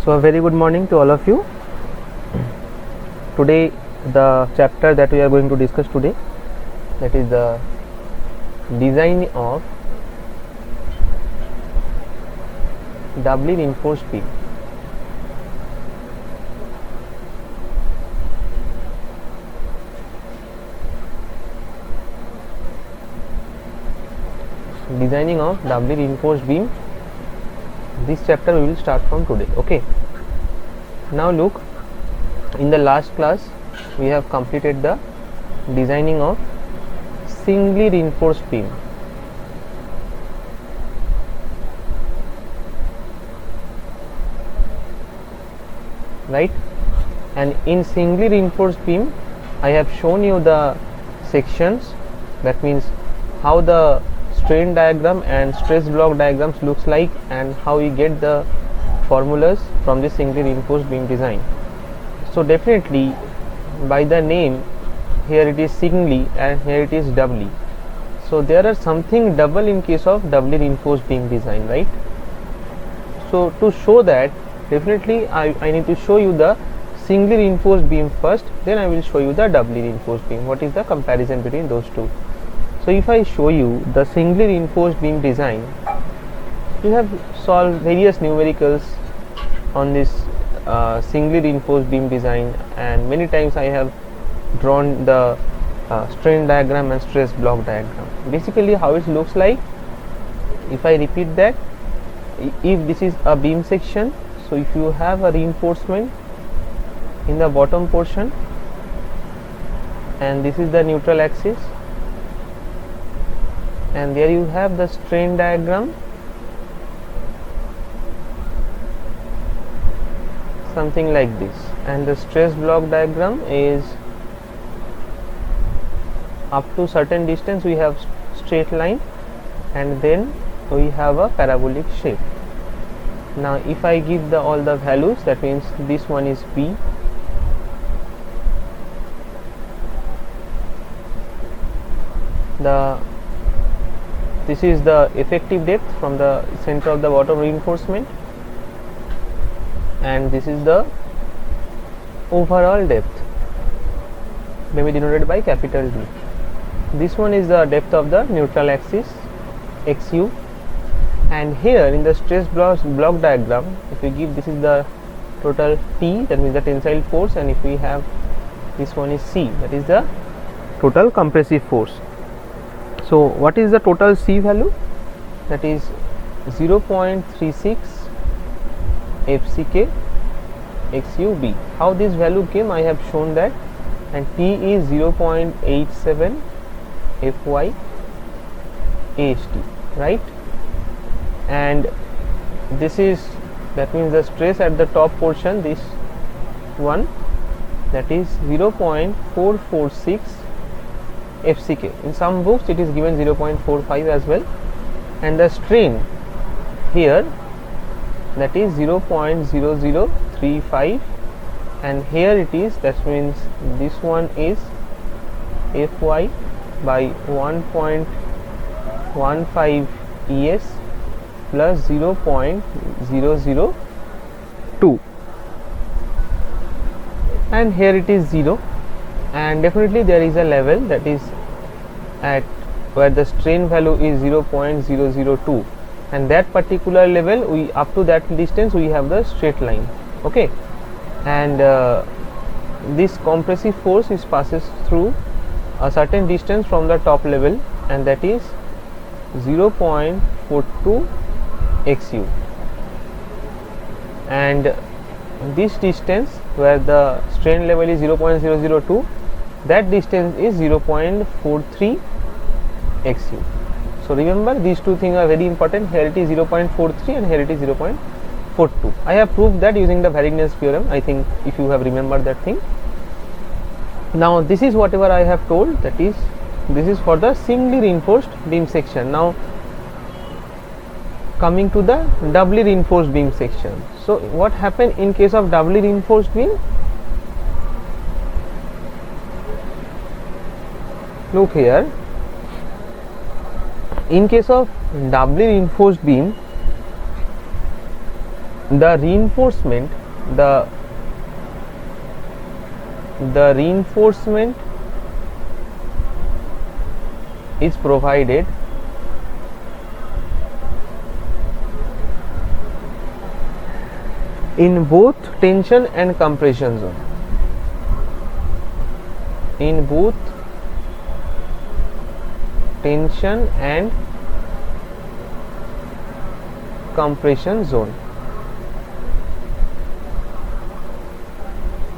So a very good morning to all of you. Today the chapter that we are going to discuss today, that is the design of doubly reinforced beam. Designing of doubly reinforced beam. This chapter we will start from today. Okay. Now look, in the last class we have completed the designing of singly reinforced beam. Right? And in singly reinforced beam I have shown you the sections, that means how the strain diagram and stress block diagrams looks like and how we get the formulas from the singly reinforced beam design. So definitely by the name, here it is singly and here it is doubly. So there are something double in case of doubly reinforced beam design, right? So to show that, definitely I need to show you the singly reinforced beam first, then I will show you the doubly reinforced beam. What is the comparison between those two? So if I show you the singly reinforced beam design, you have solved various numericals on this singly reinforced beam design, and many times I have drawn the strain diagram and stress block diagram. Basically how it looks like, if I repeat that, if this is a beam section, so if you have a reinforcement in the bottom portion and this is the neutral axis, and there you have the strain diagram, something like this, and the stress block diagram is up to certain distance we have straight line and then we have a parabolic shape. Now if I give the all the values, that means this one is B, this is the effective depth from the center of the bottom reinforcement, and this is the overall depth, maybe denoted by capital D. This one is the depth of the neutral axis, XU, and here in the stress block diagram, if we give, this is the total T, that means the tensile force, and if we have this one is C, that is the total compressive force. So what is the total C value? That is 0.36 FCK XUB. How this value came, I have shown that, and T is 0.87 FY AST, right? And this is, that means the stress at the top portion, this one, that is 0.446 FCK. In some books it is given 0.45 as well, and the strain here, that is 0.0035, and here it is, that means this one is Fy by 1.15 ES plus 0.002, and here it is 0, and definitely there is a level that is at where the strain value is 0.002, and that particular level, we up to that distance we have the straight line. Okay, and this compressive force is passes through a certain distance from the top level, and that is 0.42 XU, and this distance where the strain level is 0.002, that distance is 0.43 XU. So remember, these two things are very important. Here it is 0.43 and here it is 0.42. I have proved that using the Varigner's theorem, I think, if you have remembered that thing. Now this is whatever I have told, that is, this is for the singly reinforced beam section. Now coming to the doubly reinforced beam section. So what happened in case of doubly reinforced beam? Look here, in case of doubly reinforced beam, the reinforcement is provided in both tension and compression zone. In both tension and compression zone.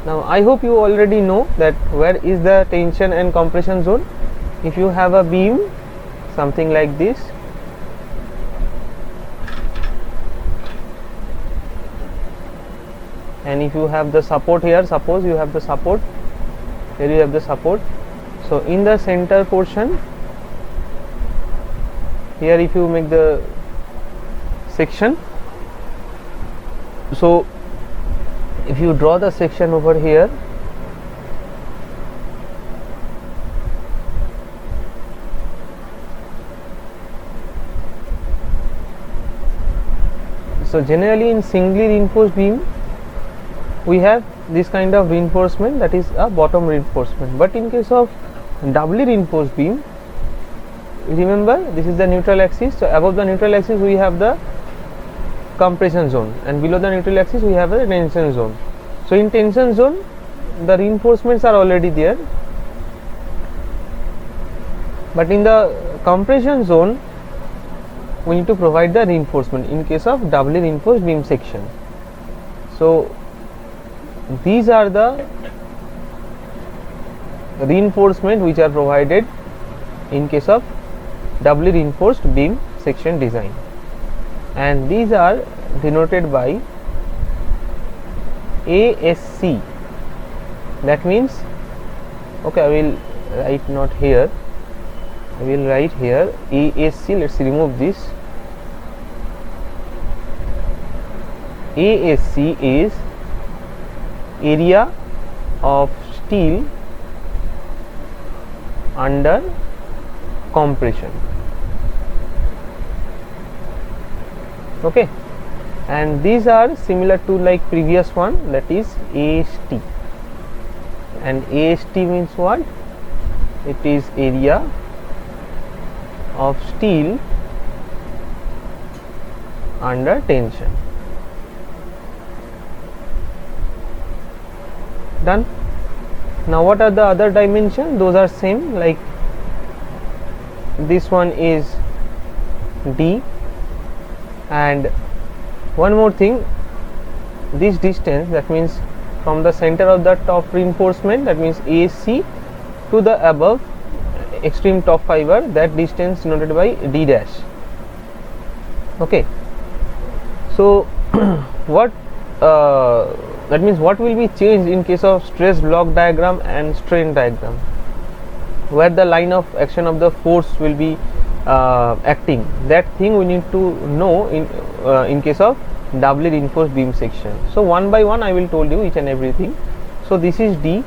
Now I hope you already know that where is the tension and compression zone. If you have a beam something like this, and if you have the support here, suppose you have the support, here you have the support, so in the center portion here, if you make the section, so if you draw the section over here, so generally in singly reinforced beam we have this kind of reinforcement, that is a bottom reinforcement. But in case of doubly reinforced beam, remember this is the neutral axis, so above the neutral axis we have the compression zone and below the neutral axis we have a tension zone. So in tension zone the reinforcements are already there, but in the compression zone we need to provide the reinforcement in case of doubly reinforced beam section. So these are the reinforcement which are provided in case of doubly reinforced beam section design, and these are denoted by ASC. That means, okay, I will write not here, I will write here ASC. Let's remove this. ASC is area of steel under compression. Okay, and these are similar to like previous one, that is AST, and AST means what? It is area of steel under tension. Done. Now what are the other dimensions? Those are same, like this one is D, and one more thing, this distance, that means from the center of the top reinforcement, that means AC to the above extreme top fiber, that distance denoted by D dash. Okay, so what that means what will be changed in case of stress block diagram and strain diagram, where the line of action of the force will be acting. That thing we need to know in case of doubly reinforced beam section. So one by one I will told you each and everything. So this is D.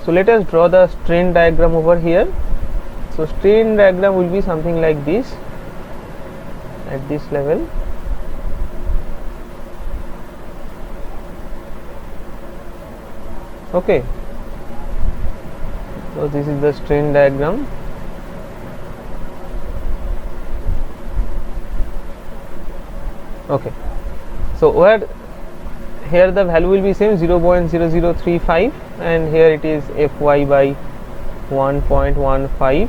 So let us draw the strain diagram over here. So strain diagram will be something like this at this level. Okay, so this is the strain diagram. Okay, so where here the value will be same 0.0035, and here it is Fy by 1.15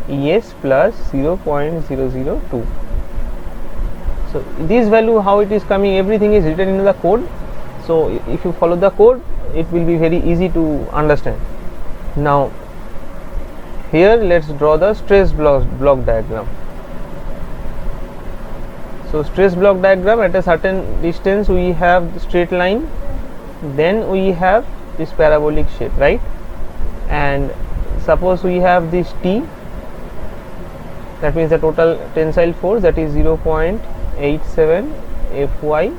ES plus 0.002. So this value, how it is coming, everything is written in the code. So if you follow the code, it will be very easy to understand. Now here let's draw the stress block diagram. So stress block diagram, at a certain distance we have the straight line, then we have this parabolic shape, right? And suppose we have this T, that means the total tensile force, that is 0.87 Fy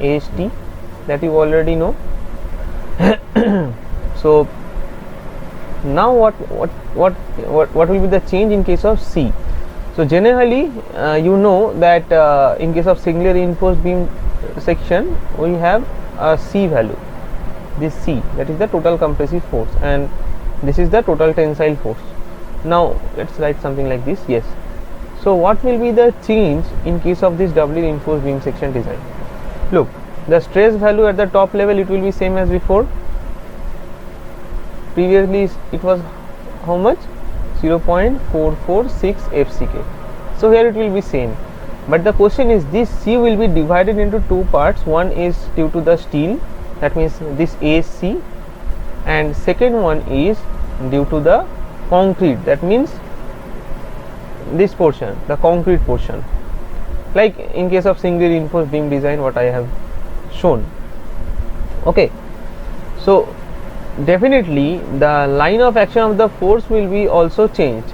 AST, that you already know. So now what will be the change in case of C? So generally you know that in case of singly reinforced beam section we have a C value, this C, that is the total compressive force, and this is the total tensile force. Now let's write something like this. Yes, so what will be the change in case of this doubly reinforced beam section design? Look, the stress value at the top level, it will be same as before. Previously it was how much? 0.446 FCK. So here it will be same, but the question is, this C will be divided into two parts. One is due to the steel, that means this ASC, and second one is due to the concrete, that means this portion, the concrete portion, like in case of singly reinforced beam design what I have shown. Okay, so definitely the line of action of the force will be also changed,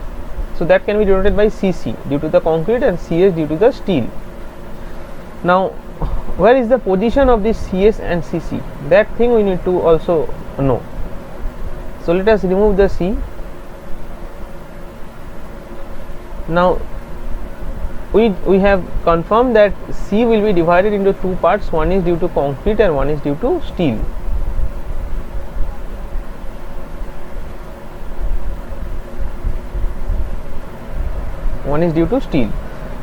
so that can be denoted by CC due to the concrete and CS due to the steel. Now where is the position of this CS and CC? That thing we need to also know. So let us remove the C. Now we have confirmed that C will be divided into two parts, one is due to concrete and one is due to steel. One is due to steel.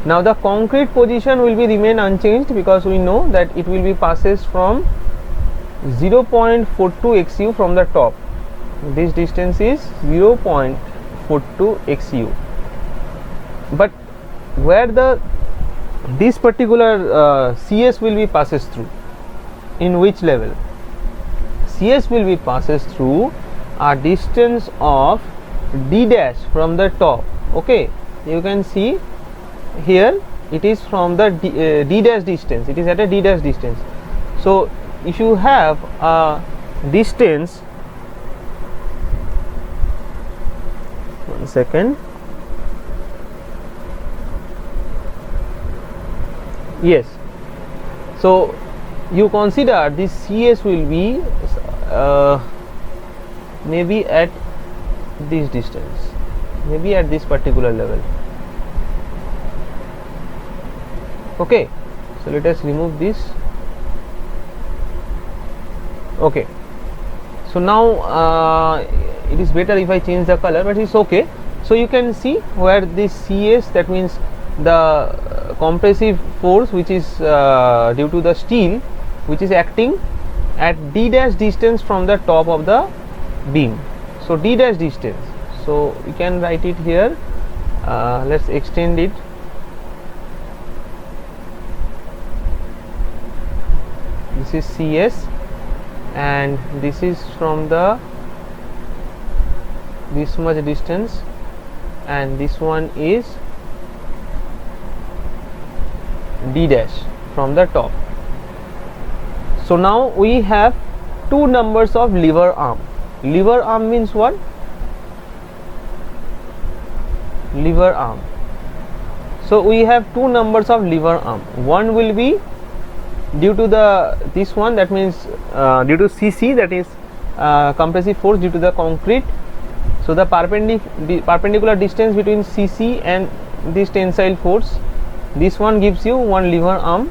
Now the concrete position will be remain unchanged, because we know that it will be passes from 0.42 XU from the top. This distance is 0.42 XU, but where this particular CS will be passes through, in which level? CS will be passes through a distance of D dash from the top. Okay, you can see here it is from the D dash distance, it is at a D dash distance. So if you have a distance, one second, yes, so you consider this CS will be maybe at this distance, maybe at this particular level. Okay, so let us remove this. Okay, so now it is better if I change the color, but it's okay. So you can see where this CS, that means the compressive force which is due to the steel, which is acting at D dash distance from the top of the beam. So D dash distance, so we can write it here. Let's extend it. This is CS and this is from the this much distance, and this one is D dash from the top. So now we have two numbers of lever arm. Lever arm means what? Lever arm. So we have two numbers of lever arm. One will be due to the this one, that means due to CC, that is compressive force due to the concrete. So the perpendicular distance between CC and this tensile force, this one gives you one lever arm.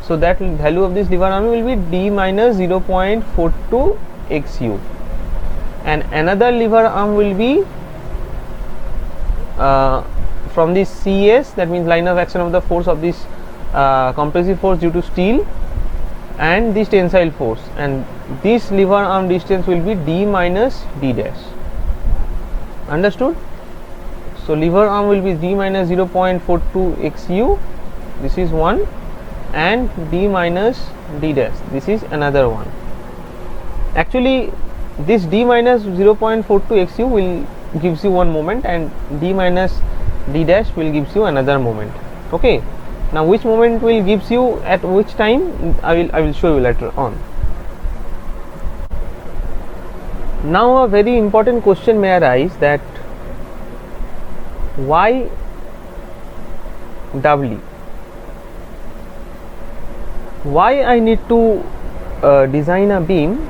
So that value of this lever arm will be D minus 0.42 XU, and another lever arm will be from this CS, that means line of action of the force of this compressive force due to steel and this tensile force, and this lever arm distance will be D minus D dash. Understood? So lever arm will be D minus 0.42 XU, this is one, and D minus D dash, this is another one. Actually this D minus 0.42 XU will gives you one moment, and D minus D dash will gives you another moment. Okay, now which moment will gives you at which time, I will show you later on. Now a very important question may arise, that why doubly? Why I need to design a beam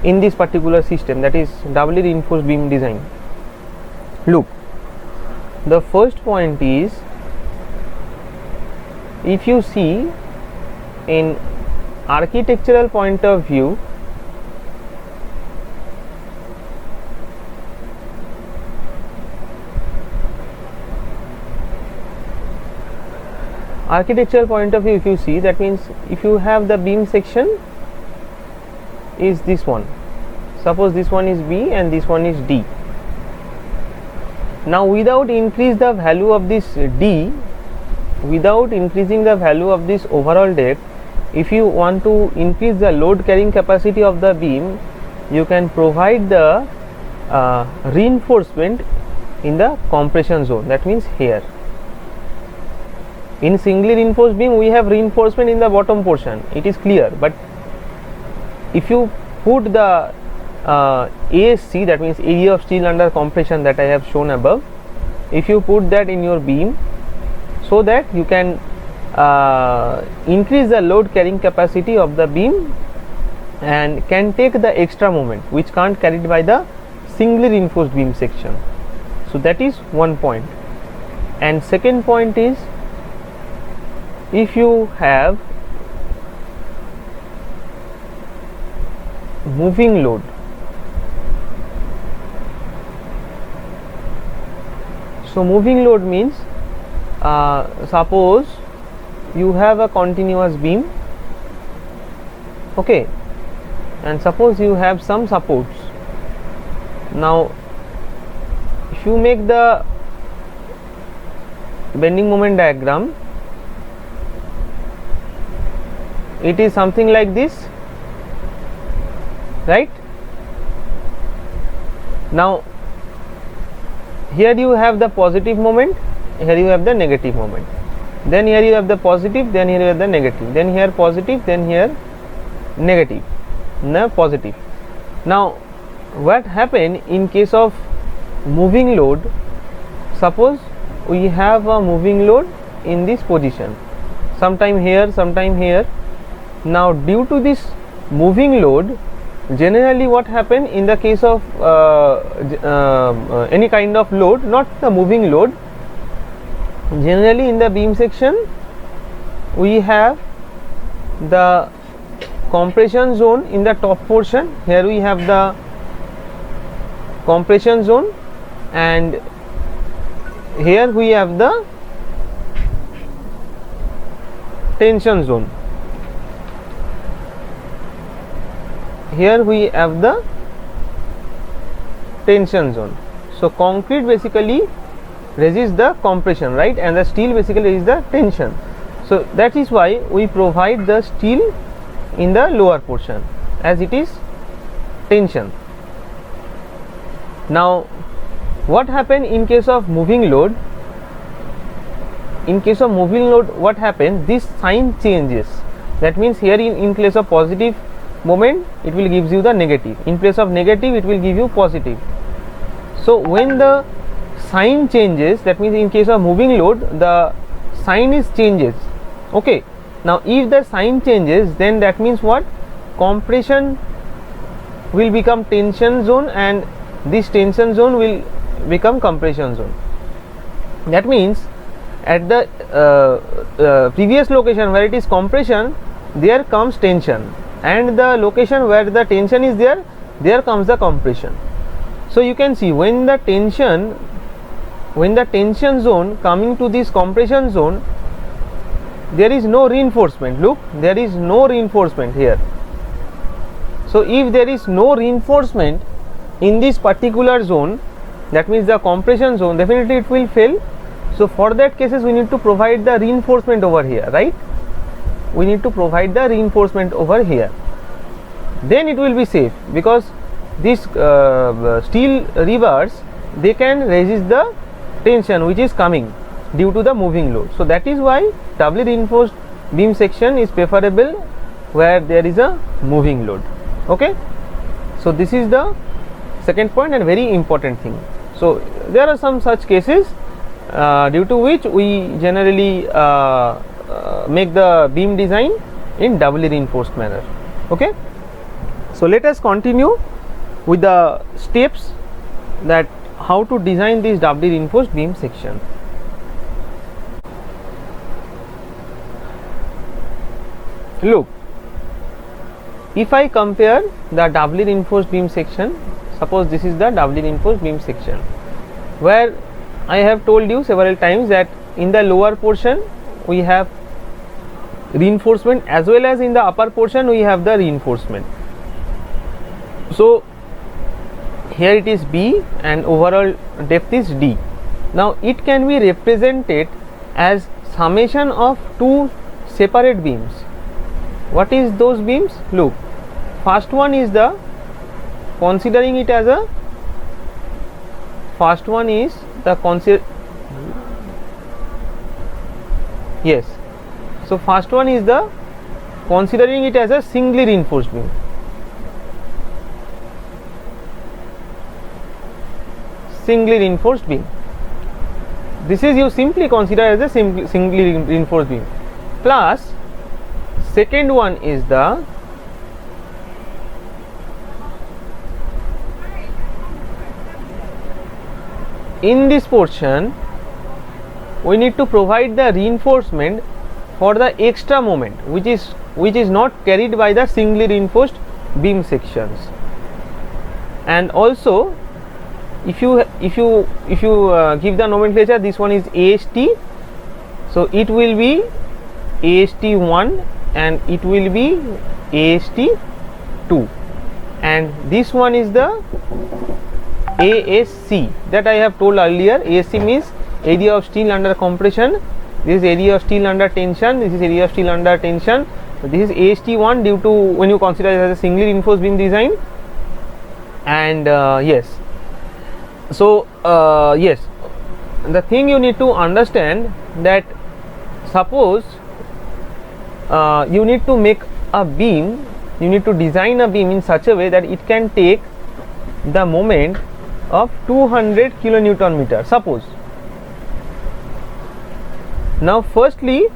in this particular system, that is doubly reinforced beam design? Look, The first point is, if you see in architectural point of view, if you see, that means if you have the beam section is this one, suppose this one is B and this one is D. Now without increase the value of this D, without increasing the value of this overall depth, if you want to increase the load carrying capacity of the beam, you can provide the reinforcement in the compression zone, that means here. In singly reinforced beam we have reinforcement in the bottom portion, it is clear, but if you put the ASC, that means area of steel under compression, that I have shown above, if you put that in your beam, so that you can increase the load carrying capacity of the beam and can take the extra moment which can't carried by the singly reinforced beam section. So that is one point. And second point is, if you have moving load, so moving load means suppose you have a continuous beam, okay, and suppose you have some supports. Now if you make the bending moment diagram, it is something like this, right? Now here you have the positive moment, here you have the negative moment, then here you have the positive, then here you have the negative, then here positive, then here negative, now positive. Now what happen in case of moving load? Suppose we have a moving load in this position, sometime here, sometime here. Now due to this moving load, generally what happen in the case of any kind of load, not the moving load, generally in the beam section we have the compression zone in the top portion. Here we have the compression zone and here we have the tension zone. Here we have the tension zone. So concrete basically resists the compression, right, and the steel basically resists the tension. So that is why we provide the steel in the lower portion as it is tension. Now what happen in case of moving load? In case of moving load, what happens? This sign changes. That means here in place of positive moment, it will gives you the negative. In place of negative, it will give you positive. So when the sign changes, that means in case of moving load, the sign is changes. Okay. Now if the sign changes, then that means what? Compression will become tension zone and this tension zone will become compression zone. That means at the previous location where it is compression, there comes tension, and the location where the tension is there, there comes the compression. So you can see when the tension zone coming to this compression zone, there is no reinforcement. Look, there is no reinforcement here. So if there is no reinforcement in this particular zone, that means the compression zone, definitely it will fail. So for that cases we need to provide the reinforcement over here, right? We need to provide the reinforcement over here. Then it will be safe, because these steel revers, they can resist the tension which is coming due to the moving load. So that is why doubly reinforced beam section is preferable where there is a moving load. Okay. So this is the second point and very important thing. So there are some such cases due to which we generally make the beam design in doubly reinforced manner. Okay. So let us continue with the steps, that how to design this doubly reinforced beam section. Look, if I compare the doubly reinforced beam section, suppose this is the doubly reinforced beam section, where I have told you several times that in the lower portion we have reinforcement as well as in the upper portion we have the reinforcement. So here it is B and overall depth is D. Now it can be represented as summation of two separate beams. What is those beams? Look, first one is the, considering it as a, first one is the yes, so first one is the, considering it as a singly reinforced beam. Singly reinforced beam. This is you simply consider as a singly reinforced beam. Plus second one is the in this portion we need to provide the reinforcement for the extra moment which is not carried by the singly reinforced beam sections. And also if you give the nomenclature, this one is AST, so it will be AST1 and it will be AST2, and this one is the ASC that I have told earlier. ASC means area of steel under compression, this is area of steel under tension, this is area of steel under tension. So this is AST1 due to when you consider it as a singly reinforced beam design. And yes, so yes, the thing you need to understand that suppose you need to make a beam, you need to design a beam in such a way that it can take the moment of 200 kilonewton meter, suppose. Now firstly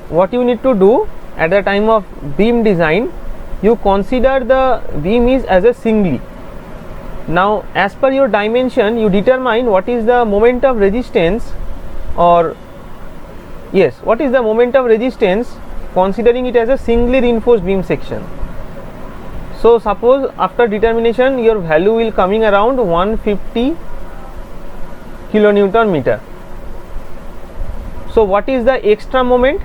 what you need to do at the time of beam design, you consider the beam is as a singly. Now as per your dimension you determine what is the moment of resistance, or yes, what is the moment of resistance considering it as a singly reinforced beam section. So suppose after determination your value will coming around 150 kilonewton meter. So what is the extra moment?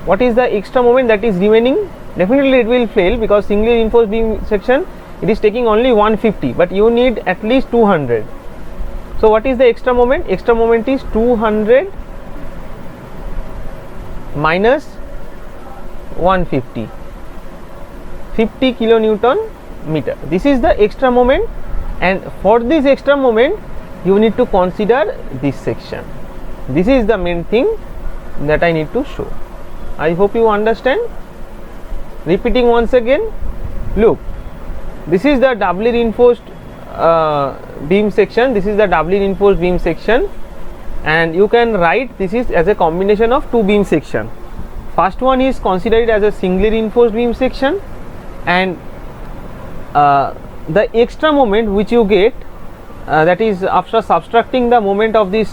What is the extra moment that is remaining? Definitely it will fail because singly reinforced beam section it is taking only 150, but you need at least 200. So what is the extra moment? Extra moment is 200 minus 150, 50 kilonewton meter. This is the extra moment, and for this extra moment you need to consider this section. This is the main thing that I need to show. I hope you understand. Repeating once again, look, this is the doubly reinforced beam section, this is the doubly reinforced beam section, and you can write this is as a combination of two beam section. First one is considered as a singly reinforced beam section, and the extra moment which you get, that is after subtracting the moment of this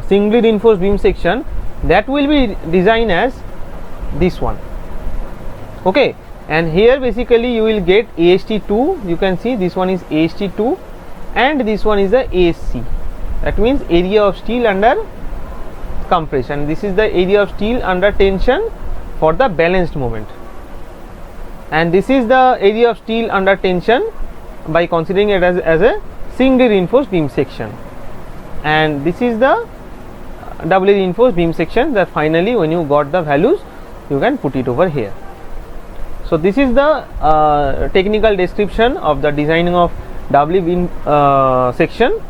singly reinforced beam section, that will be designed as this one. Okay, and here basically you will get AST2, you can see this one is AST2 and this one is the ASC, that means area of steel under compression. This is the area of steel under tension for the balanced moment, and this is the area of steel under tension by considering it as a singly reinforced beam section, and this is the doubly reinforced beam section that finally when you got the values you can put it over here. So this is the technical description of the designing of doubly beam section.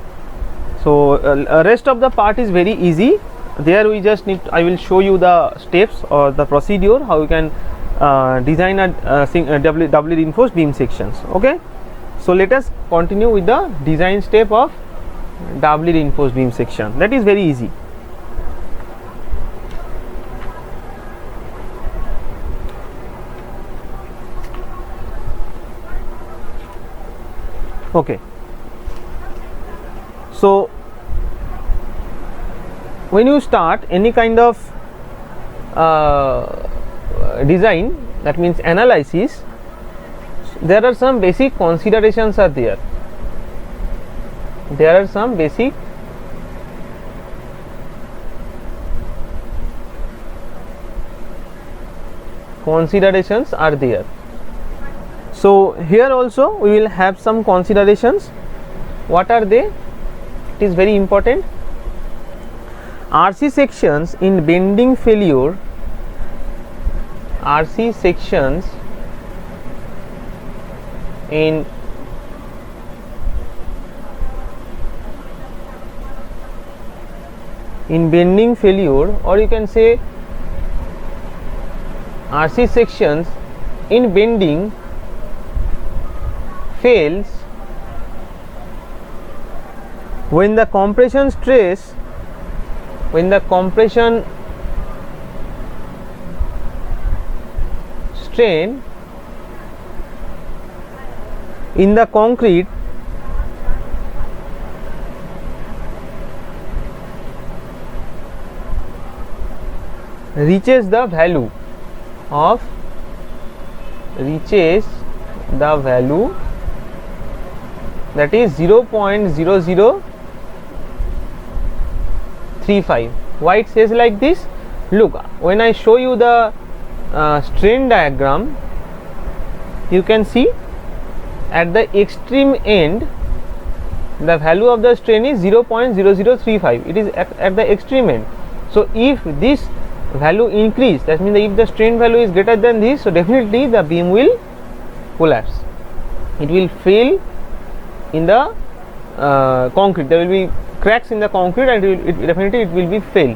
So rest of the part is very easy. There we just need, I will show you the steps or the procedure how you can design a doubly reinforced beam sections. Okay, so let us continue with the design step of doubly reinforced beam section. That is very easy. Okay, So when you start any kind of design, that means analysis, there are some basic considerations are there. There are some basic considerations are there. So here also we will have some considerations. What are they? It is very important. RC sections in bending failure, RC sections in bending failure, or you can say RC sections in bending fails when the compression stress, when the compression strain in the concrete reaches the value of that is 0.0035. Why it says like this? Look, when I show you the strain diagram, you can see at the extreme end the value of the strain is 0.0035. It is at the extreme end. So if this value increase, that means if the strain value is greater than this, so definitely the beam will collapse. It will fail in the concrete. There will be cracks in the concrete, and definitely it will be fail.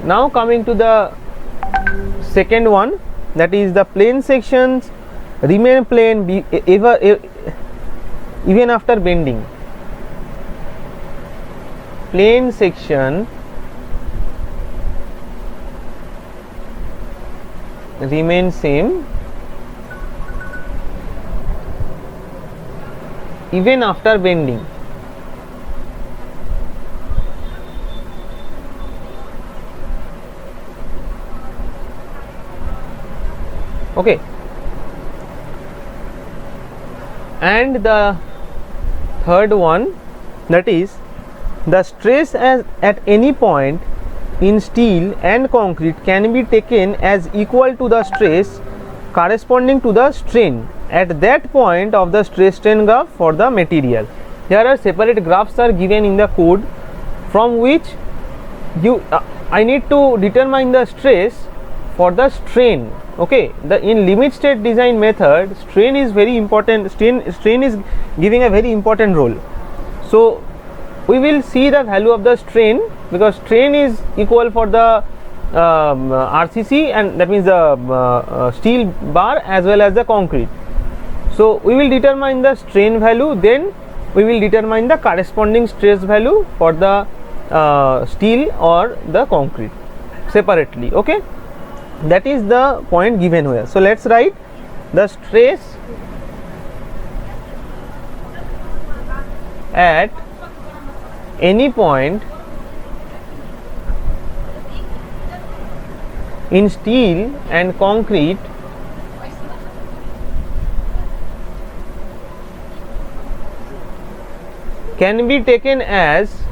Now coming to the second one, that is the plane sections remain plane even after bending. Plane section remain same even after bending. Okay, and the third one, that is the stress at any point in steel and concrete can be taken as equal to the stress corresponding to the strain at that point of the stress strain graph for the material. There are separate graphs are given in the code, from which I need to determine the stress for the strain. Okay, in limit state design method, strain is very important. Strain is giving a very important role. So we will see the value of the strain, because strain is equal for the RCC, and that means the steel bar as well as the concrete. So we will determine the strain value, then we will determine the corresponding stress value for the steel or the concrete separately. Okay, that is the point given here. So let's write the stress at any point in steel and concrete can be taken as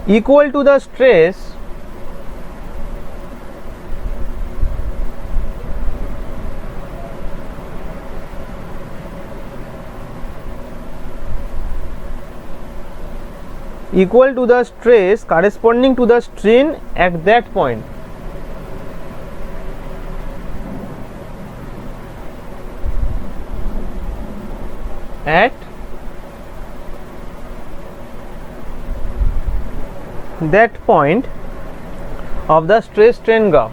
equal to the stress corresponding to the strain at that point. At that point of the stress strain graph.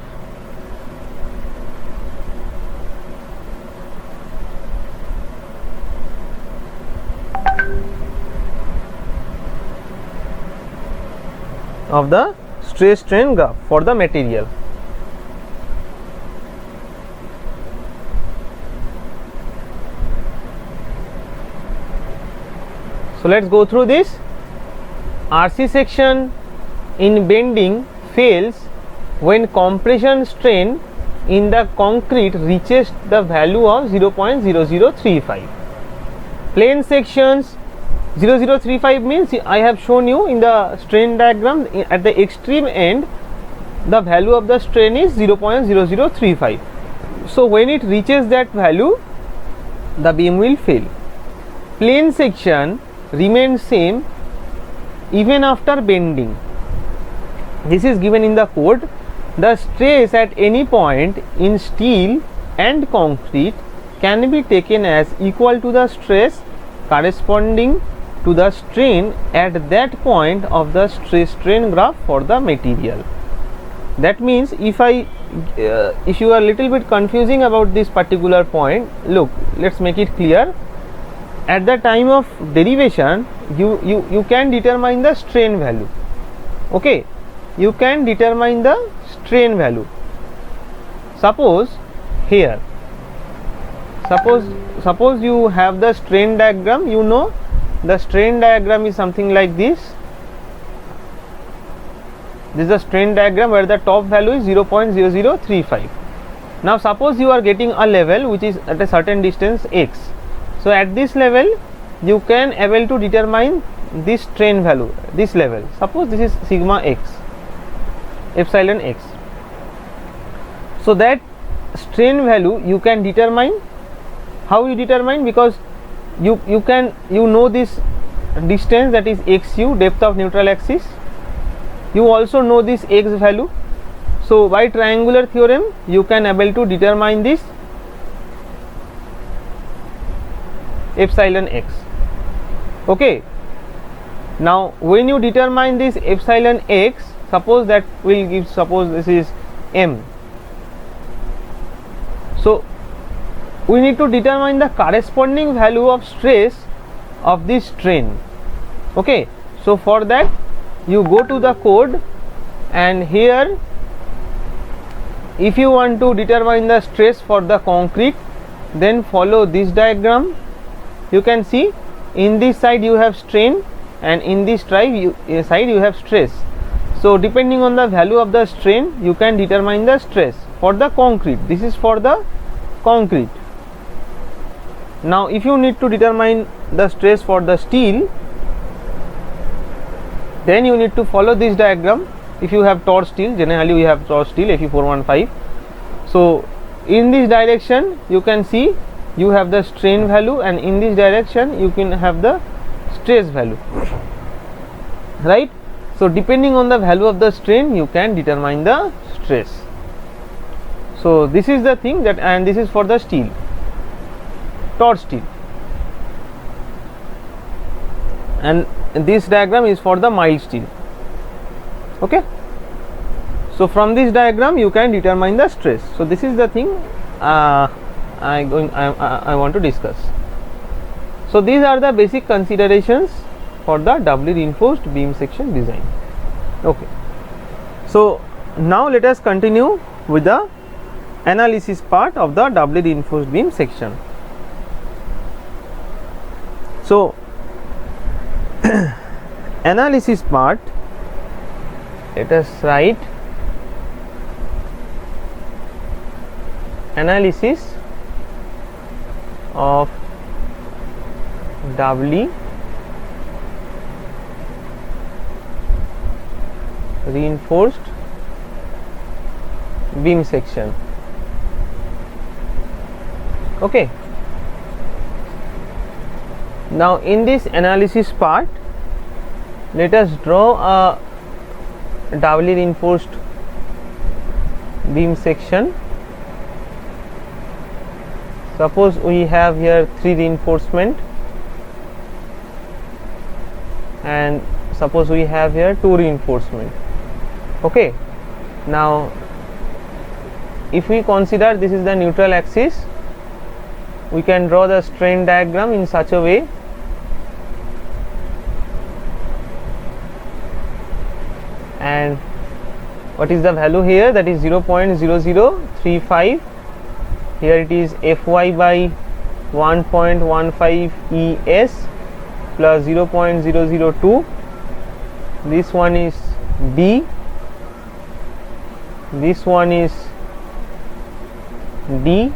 Of the stress strain graph for the material. So let's go through this. RC section in bending fails when compression strain in the concrete reaches the value of 0.0035. Plane sections 0035 means I have shown you in the strain diagram at the extreme end the value of the strain is 0.0035. So when it reaches that value the beam will fail. Plane section remains same even after bending. This is given in the code. The stress at any point in steel and concrete can be taken as equal to the stress corresponding to the strain at that point of the stress strain graph for the material. That means if you are a little bit confusing about this particular point, look, let's make it clear. At the time of derivation you can determine the strain value. Okay, you can determine the strain value. Suppose here, suppose you have the strain diagram. You know the strain diagram is something like this. This is the strain diagram where the top value is 0.0035. Now suppose you are getting a level which is at a certain distance x. So at this level you can able to determine this strain value, this level. Suppose this is sigma x, epsilon x. So that strain value you can determine. How you determine? Because you know this distance, that is xu, depth of neutral axis. You also know this x value. So by triangular theorem you can able to determine this epsilon x. Okay, now when you determine this epsilon x, suppose that will give, suppose this is m. So we need to determine the corresponding value of stress of this strain. Okay, so for that you go to the code, and here if you want to determine the stress for the concrete, then follow this diagram. You can see in this side you have strain and in this side you have stress. So depending on the value of the strain you can determine the stress for the concrete. This is for the concrete. Now if you need to determine the stress for the steel, then you need to follow this diagram. If you have torch steel, generally we have torch steel Fe415. So in this direction you can see you have the strain value, and in this direction you can have the stress value, right? So depending on the value of the strain you can determine the stress. So this is the thing that, and this is for the steel, torch steel, and this diagram is for the mild steel. Okay, so from this diagram you can determine the stress. So this is the thing I want to discuss. So these are the basic considerations for the doubly reinforced beam section design. Okay, so now let us continue with the analysis part of the doubly reinforced beam section. So analysis part, let us write analysis of doubly reinforced beam section. Okay, now in this analysis part let us draw a doubly reinforced beam section. Suppose we have here 3 reinforcement, and suppose we have here 2 reinforcement. Okay, now if we consider this is the neutral axis, we can draw the strain diagram in such a way and what is the value here? That is 0.0035. Here it is Fy by 1.15 ES, plus 0.002. This one is D, this one is D,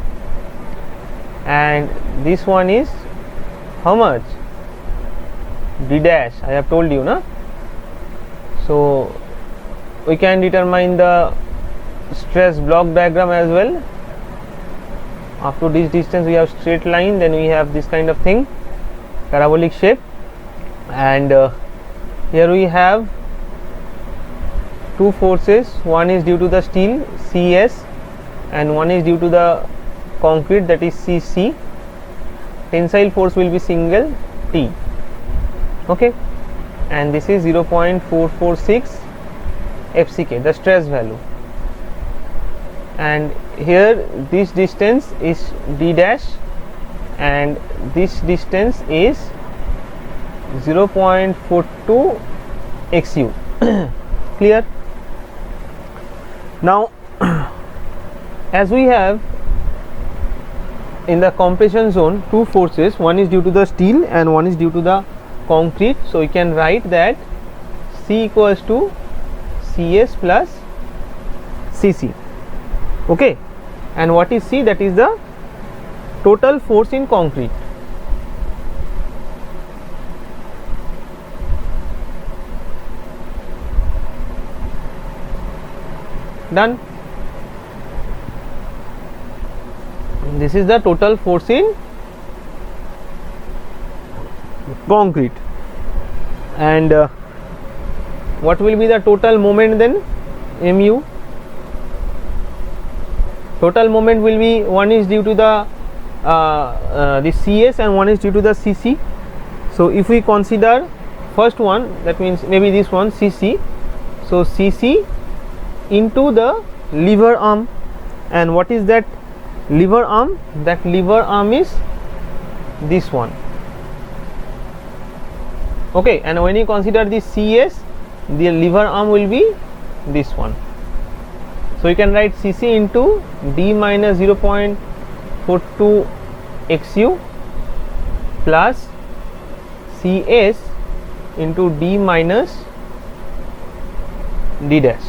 and this one is how much? D dash. I have told you, na? So we can determine the stress block diagram as well. Up to this distance we have straight line, then we have this kind of thing, parabolic shape, and here we have two forces. One is due to the steel CS and one is due to the concrete, that is CC. Tensile force will be single T. Okay, and this is 0.446 FCK, the stress value, and here this distance is D dash and this distance is 0.42 XU. Clear? Now as we have in the compression zone two forces, one is due to the steel and one is due to the concrete, so we can write that C equals to CS plus CC. Okay, and what is C? That is the total force in concrete. Done. This is the total force in concrete, and what will be the total moment then? Mu. Total moment will be, one is due to the CS and one is due to the CC. So if we consider first one, that means maybe this one CC, so CC into the lever arm, and what is that lever arm? That lever arm is this one. Okay, and when you consider the CS, the lever arm will be this one. So you can write CC into D minus 0.42 XU plus CS into D minus D dash.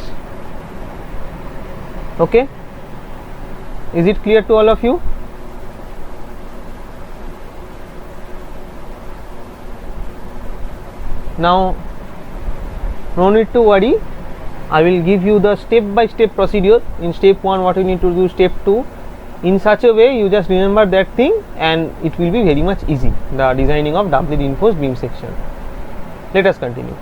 Okay, is it clear to all of you? Now no need to worry, I will give you the step by step procedure. In step 1 what you need to do, step 2, in such a way you just remember that thing and it will be very much easy, the designing of doubly reinforced beam section. Let us continue.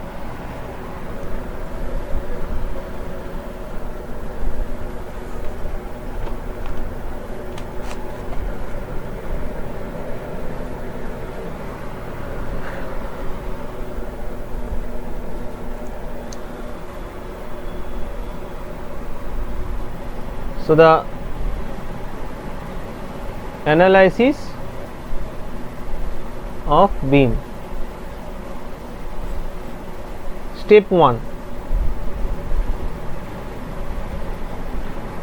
So the analysis of beam. Step 1.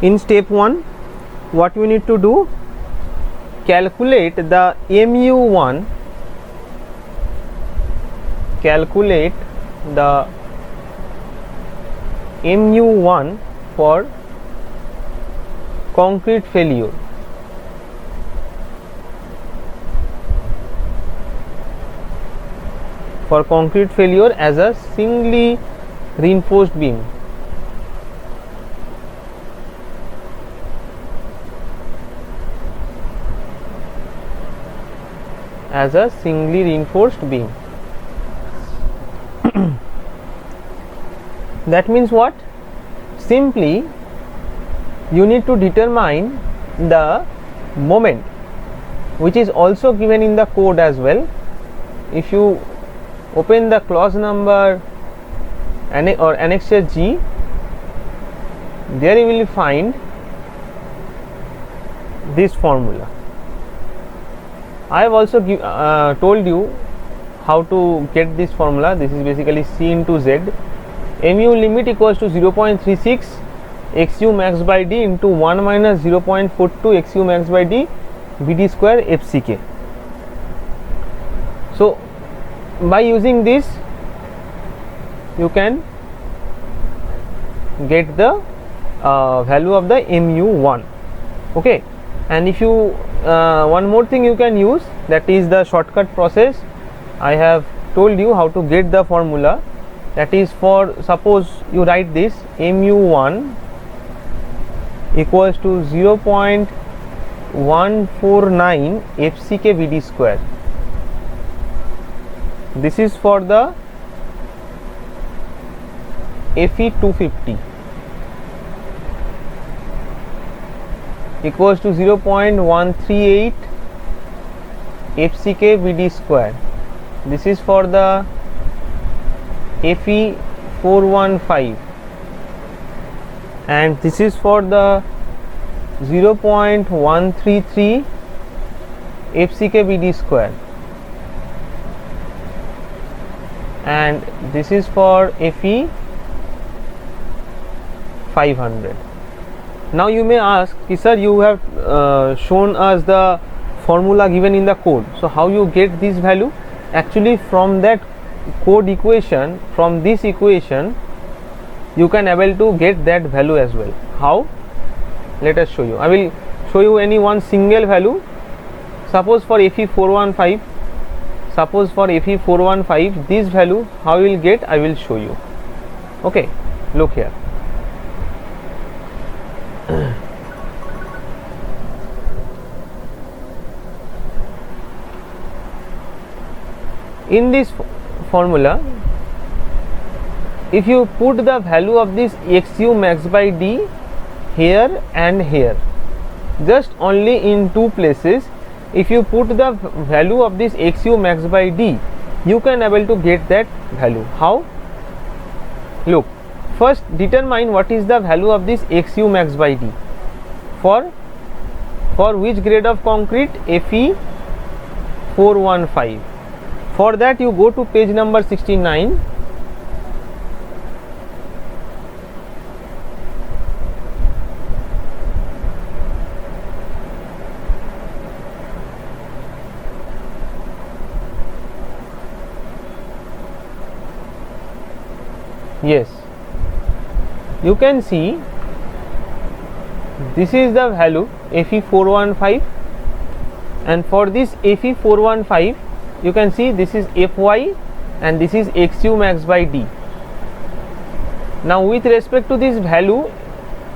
In step 1 what we need to do, calculate the mu1, calculate the mu1 for concrete failure. For concrete failure as a singly reinforced beam. As a singly reinforced beam. That means what? Simply you need to determine the moment, which is also given in the code as well. If you open the clause number or annexure G, there you will find this formula. I have also told you how to get this formula. This is basically C into Z. Mu limit equals to 0.36 XU max by D into 1 minus 0.42 XU max by D BD square FCK. So by using this you can get the value of the mu1. Okay, and if you one more thing you can use, that is the shortcut process. I have told you how to get the formula. That is, for suppose you write this mu1 equals to 0.149 FCK Vd square. This is for the Fe250 equals to 0.138 FCK Vd square. This is for the Fe415 and this is for the 0.133 FCK Vd square, and this is for Fe500. Now you may ask, sir, you have shown us the formula given in the code, so how you get this value? Actually, from that code equation, from this equation, you can able to get that value as well. How? Let us show you. I will show you any one single value. Suppose for Fe415, this value how you will get, I will show you. Okay, look here. In this formula, if you put the value of this xu max by d here and here, just only in two places, if you put the value of this xu max by d, you can able to get that value. How? Look, first determine what is the value of this xu max by d for which grade of concrete? Fe415. For that you go to page number 69. Yes, you can see this is the value Fe415, and for this Fe415 you can see this is Fy and this is xu max by d. Now with respect to this value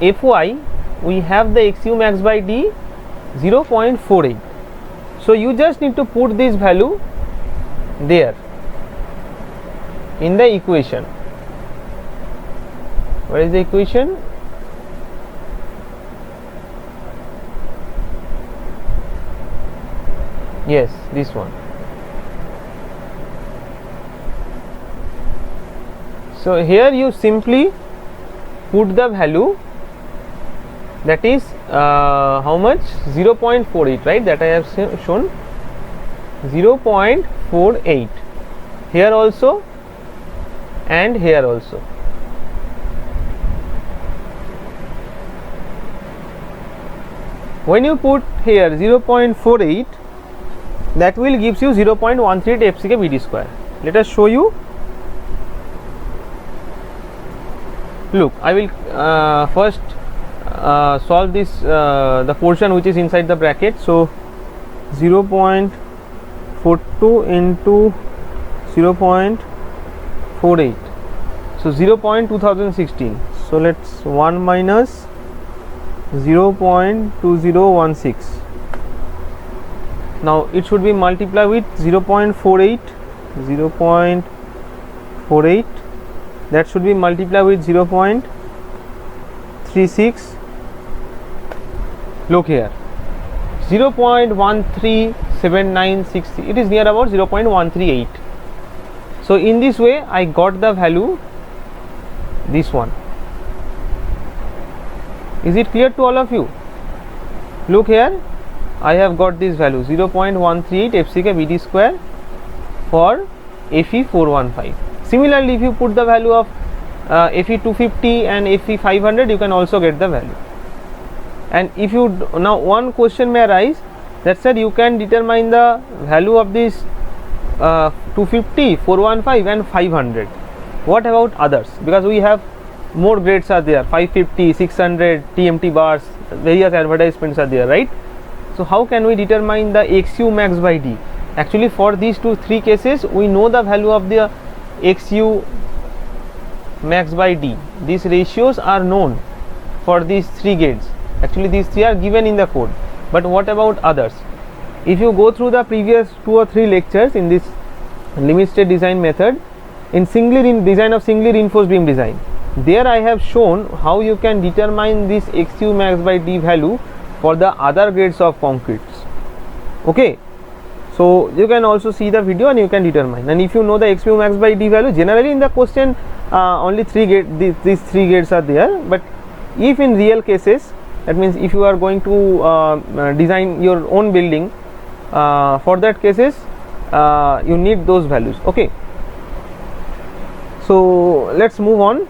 Fy, we have the xu max by d 0.48. So you just need to put this value there in the equation. Where is the equation? Yes, this one. So here you simply put the value, that is how much? 0.48, right? That I have shown 0.48 here also and here also. When you put here 0.48, that will gives you 0.13 FCK Vd square. Let us show you. Look, I will first solve this the portion which is inside the bracket. So 0.42 into 0.48, so 0.2016. So let's 1 minus 0.2016. Now it should be multiplied with 0.48, that should be multiplied with 0.36. Look here, 0.137963, it is near about 0.138. So in this way I got the value, this one. Is it clear to all of you? Look here, I have got this value 0.138 FCK Vd square for Fe415. Similarly, if you put the value of Fe250 and Fe500, you can also get the value. And if you now one question may arise, that said you can determine the value of this 250, 415 and 500. What about others? Because we have more grades are there, 550, 600 TMT bars, various advertisements are there, right? So how can we determine the XU max by D? Actually for these three cases we know the value of the XU max by D. These ratios are known for these three gates. Actually these three are given in the code, but what about others? If you go through the previous 2 or 3 lectures in this limit state design method, in design of singly reinforced beam design, there I have shown how you can determine this XU max by D value for the other grades of concretes. Okay, so you can also see the video and you can determine. And if you know the XU max by D value, generally in the question only these three gates are there, but if in real cases, that means if you are going to design your own building, for that cases you need those values. Okay, so let's move on.